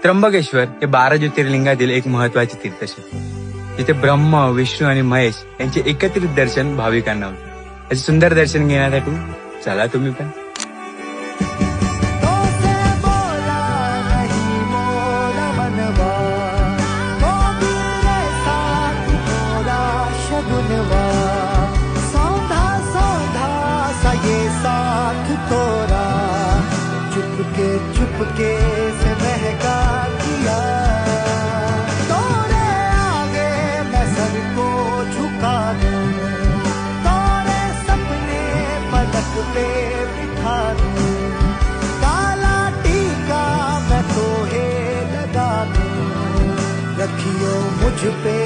त्र्यंबकेश्वर हे 12 ज्योतिर्लिंगातील एक महत्वाचे तीर्थक्षेत्र. तिथे ब्रह्म, विष्णू आणि महेश यांचे एकत्रित दर्शन भाविकांना होते. याचे सुंदर दर्शन घेण्यासाठी चला तुम्ही पण. चुपके से महका दिया तोरे आगे मैं सर को झुका दूं, तोरे सपने पलक पे बिठा दूं, काला टीका मैं तोहे लगा दूं, रखियो मुझ पे